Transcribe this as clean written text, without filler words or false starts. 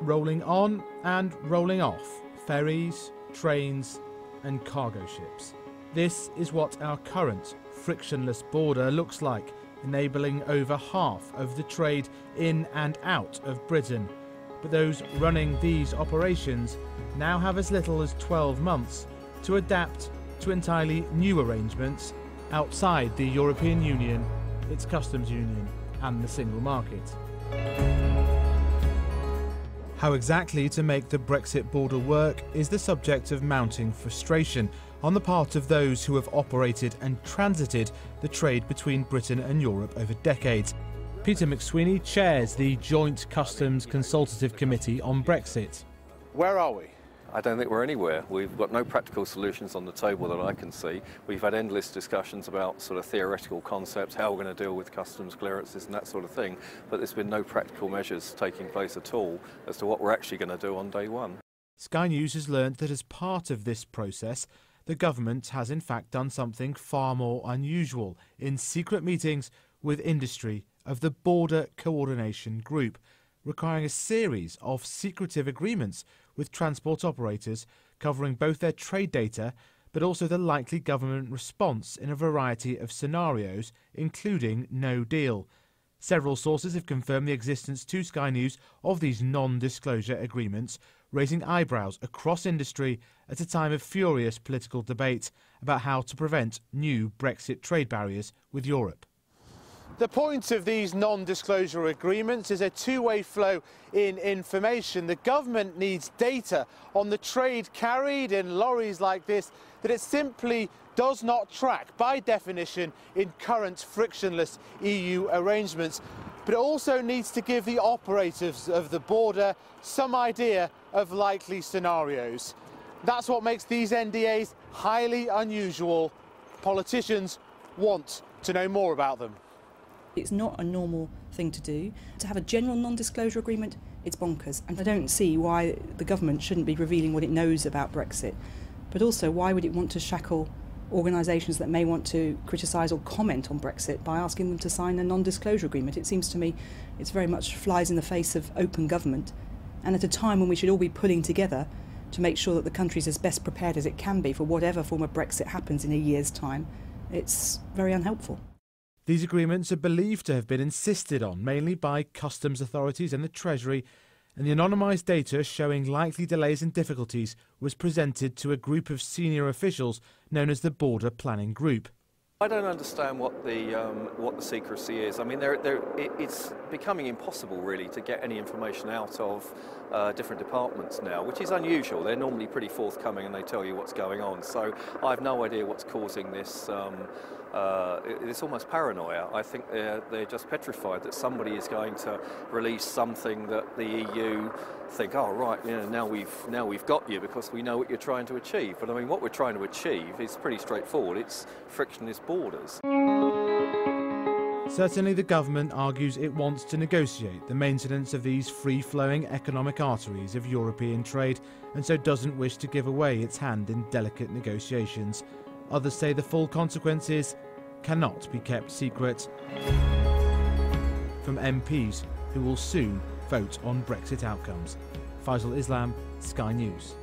rolling on and rolling off ferries, trains and cargo ships. This is what our current frictionless border looks like, enabling over half of the trade in and out of Britain. But those running these operations now have as little as 12 months to adapt to entirely new arrangements outside the European Union, its customs union and the single market. How exactly to make the Brexit border work is the subject of mounting frustration on the part of those who have operated and transited the trade between Britain and Europe over decades. Peter McSweeney chairs the Joint Customs Consultative Committee on Brexit. Where are we? I don't think we're anywhere. We've got no practical solutions on the table that I can see. We've had endless discussions about sort of theoretical concepts, how we're going to deal with customs clearances and that sort of thing, but there's been no practical measures taking place at all as to what we're actually going to do on day one. Sky News has learnt that as part of this process, the government has in fact done something far more unusual in secret meetings with industry of the Border Coordination Group, requiring a series of secretive agreements with transport operators covering both their trade data but also the likely government response in a variety of scenarios, including no deal. Several sources have confirmed the existence to Sky News of these non-disclosure agreements, raising eyebrows across industry at a time of furious political debate about how to prevent new Brexit trade barriers with Europe. The point of these non-disclosure agreements is a two-way flow in information. The government needs data on the trade carried in lorries like this that it simply does not track by definition in current frictionless EU arrangements. But it also needs to give the operators of the border some idea of likely scenarios. That's what makes these NDAs highly unusual. Politicians want to know more about them. It's not a normal thing to do. To have a general non-disclosure agreement, it's bonkers. And I don't see why the government shouldn't be revealing what it knows about Brexit. But also, why would it want to shackle organisations that may want to criticise or comment on Brexit by asking them to sign a non-disclosure agreement? It seems to me it's very much flies in the face of open government. And at a time when we should all be pulling together to make sure that the country is as best prepared as it can be for whatever form of Brexit happens in a year's time, it's very unhelpful. These agreements are believed to have been insisted on mainly by customs authorities and the Treasury, and the anonymised data showing likely delays and difficulties was presented to a group of senior officials known as the Border Planning Group. I don't understand what the secrecy is. I mean, it's becoming impossible really to get any information out of different departments now, which is unusual. They're normally pretty forthcoming and they tell you what's going on. So I have no idea what's causing this. It's almost paranoia. I think they're just petrified that somebody is going to release something that the EU think, oh right, you know, now we've got you because we know what you're trying to achieve. But I mean, what we're trying to achieve is pretty straightforward. It's frictionless borders. Certainly the government argues it wants to negotiate the maintenance of these free-flowing economic arteries of European trade and so doesn't wish to give away its hand in delicate negotiations. Others say the full consequences cannot be kept secret. From MPs who will soon vote on Brexit outcomes. Faisal Islam, Sky News.